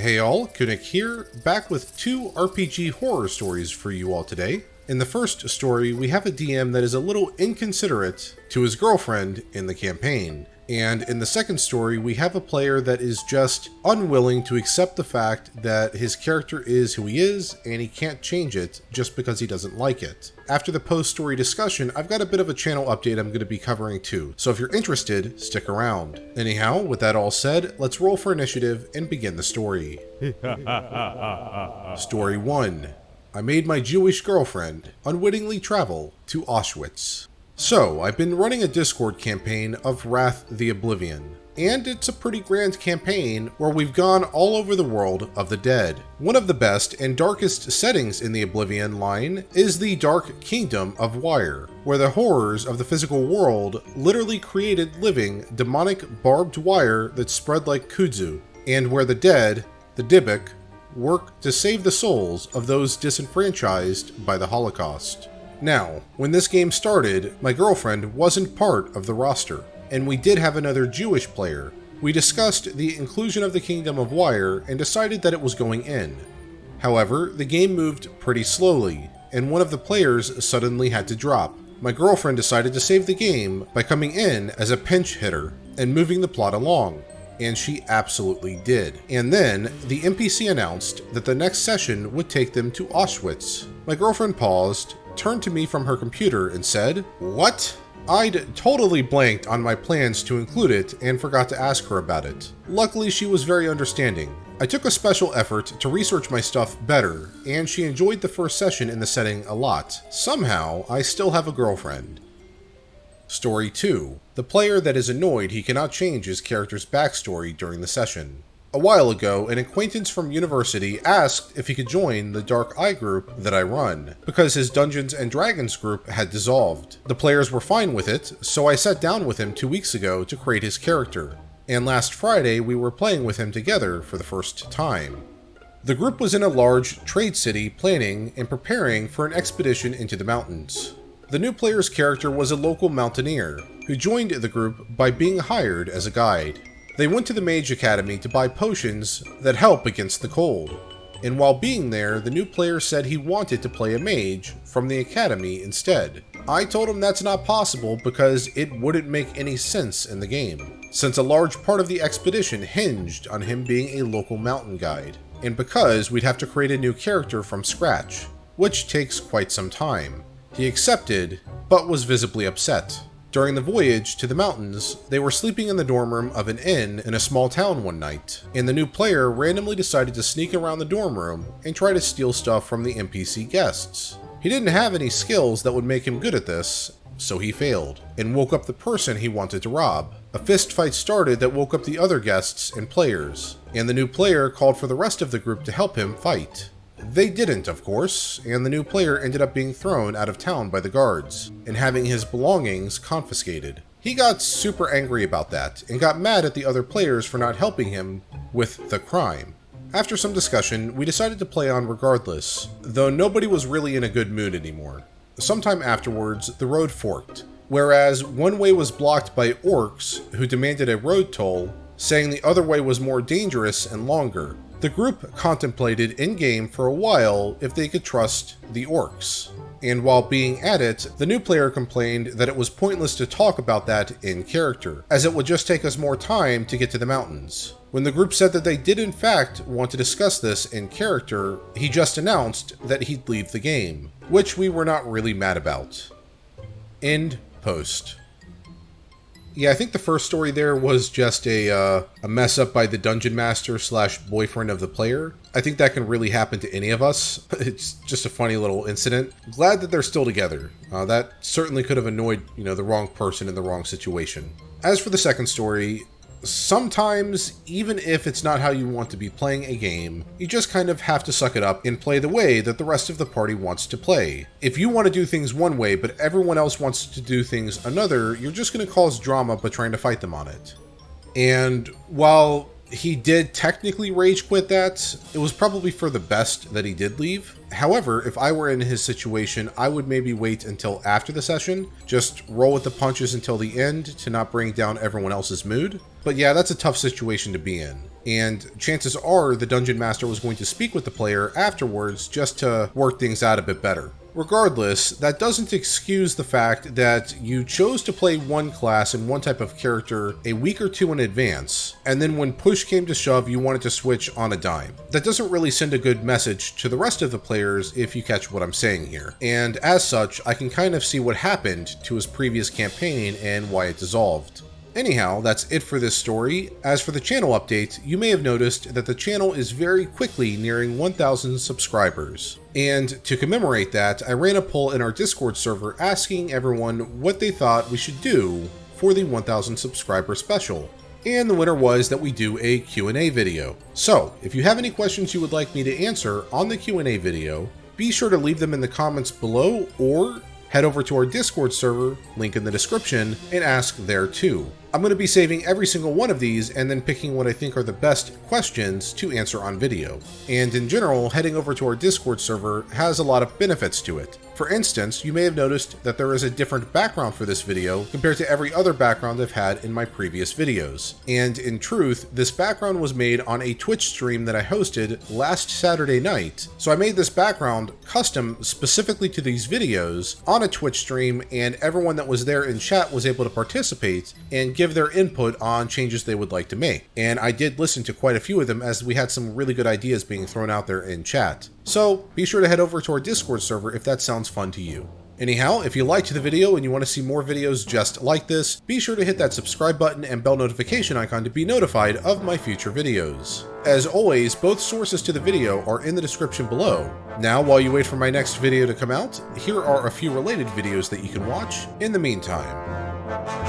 Hey all, Kunik here, back with 2 RPG horror stories for you all today. In the first story, we have a DM that is a little inconsiderate to his girlfriend in the campaign. And in the second story, we have a player that is just unwilling to accept the fact that his character is who he is, and he can't change it just because he doesn't like it. After the post-story discussion, I've got a bit of a channel update I'm going to be covering too, so if you're interested, stick around. Anyhow, with that all said, let's roll for initiative and begin the story. Story 1. I made my Jewish girlfriend unwittingly travel to Auschwitz. So, I've been running a Discord campaign of Wrath the Oblivion, and it's a pretty grand campaign where we've gone all over the world of the dead. One of the best and darkest settings in the Oblivion line is the Dark Kingdom of Wire, where the horrors of the physical world literally created living, demonic barbed wire that spread like kudzu, and where the dead, the Dybbuk, work to save the souls of those disenfranchised by the Holocaust. Now, when this game started, my girlfriend wasn't part of the roster, and we did have another Jewish player. We discussed the inclusion of the Kingdom of Wire and decided that it was going in. However, the game moved pretty slowly, and one of the players suddenly had to drop. My girlfriend decided to save the game by coming in as a pinch hitter and moving the plot along. And she absolutely did. And then, the NPC announced that the next session would take them to Auschwitz. My girlfriend paused, turned to me from her computer and said, "What?" I'd totally blanked on my plans to include it and forgot to ask her about it. Luckily, she was very understanding. I took a special effort to research my stuff better, and she enjoyed the first session in the setting a lot. Somehow, I still have a girlfriend. Story 2. The player that is annoyed he cannot change his character's backstory during the session. A while ago, an acquaintance from university asked if he could join the Dark Eye group that I run, because his Dungeons & Dragons group had dissolved. The players were fine with it, so I sat down with him 2 weeks ago to create his character, and last Friday we were playing with him together for the first time. The group was in a large trade city planning and preparing for an expedition into the mountains. The new player's character was a local mountaineer, who joined the group by being hired as a guide. They went to the Mage Academy to buy potions that help against the cold, and while being there, the new player said he wanted to play a mage from the academy instead. I told him that's not possible because it wouldn't make any sense in the game, since a large part of the expedition hinged on him being a local mountain guide, and because we'd have to create a new character from scratch, which takes quite some time. He accepted, but was visibly upset. During the voyage to the mountains, they were sleeping in the dorm room of an inn in a small town one night, and the new player randomly decided to sneak around the dorm room and try to steal stuff from the NPC guests. He didn't have any skills that would make him good at this, so he failed, and woke up the person he wanted to rob. A fist fight started that woke up the other guests and players, and the new player called for the rest of the group to help him fight. They didn't, of course, and the new player ended up being thrown out of town by the guards, and having his belongings confiscated. He got super angry about that, and got mad at the other players for not helping him with the crime. After some discussion, we decided to play on regardless, though nobody was really in a good mood anymore. Sometime afterwards, the road forked, whereas one way was blocked by orcs who demanded a road toll, saying the other way was more dangerous and longer. The group contemplated in-game for a while if they could trust the orcs, and while being at it, the new player complained that it was pointless to talk about that in character, as it would just take us more time to get to the mountains. When the group said that they did in fact want to discuss this in character, he just announced that he'd leave the game, which we were not really mad about. End post. Yeah, I think the first story there was just a mess up by the dungeon master / boyfriend of the player. I think that can really happen to any of us. It's just a funny little incident. Glad that they're still together. That certainly could have annoyed, the wrong person in the wrong situation. As for the second story, sometimes, even if it's not how you want to be playing a game, you just kind of have to suck it up and play the way that the rest of the party wants to play. If you want to do things one way, but everyone else wants to do things another, you're just going to cause drama by trying to fight them on it. And while he did technically rage quit that, it was probably for the best that he did leave. However, if I were in his situation, I would maybe wait until after the session, just roll with the punches until the end to not bring down everyone else's mood. But yeah, that's a tough situation to be in. and chances are the Dungeon Master was going to speak with the player afterwards just to work things out a bit better. Regardless, that doesn't excuse the fact that you chose to play one class and one type of character a week or two in advance, and then when push came to shove, you wanted to switch on a dime. That doesn't really send a good message to the rest of the players if you catch what I'm saying here. And as such, I can kind of see what happened to his previous campaign and why it dissolved. Anyhow, that's it for this story. As for the channel update, you may have noticed that the channel is very quickly nearing 1,000 subscribers. And to commemorate that, I ran a poll in our Discord server asking everyone what they thought we should do for the 1,000 subscriber special. And the winner was that we do a Q&A video. So, if you have any questions you would like me to answer on the Q&A video, be sure to leave them in the comments below or head over to our Discord server, link in the description, and ask there too. I'm going to be saving every single one of these and then picking what I think are the best questions to answer on video. And in general, heading over to our Discord server has a lot of benefits to it. For instance, you may have noticed that there is a different background for this video compared to every other background I've had in my previous videos. And in truth, this background was made on a Twitch stream that I hosted last Saturday night. So I made this background custom specifically to these videos on a Twitch stream, and everyone that was there in chat was able to participate and give their input on changes they would like to make. And I did listen to quite a few of them as we had some really good ideas being thrown out there in chat. So be sure to head over to our Discord server if that sounds fun to you. Anyhow, if you liked the video and you want to see more videos just like this, be sure to hit that subscribe button and bell notification icon to be notified of my future videos. As always, both sources to the video are in the description below. Now, while you wait for my next video to come out, here are a few related videos that you can watch in the meantime.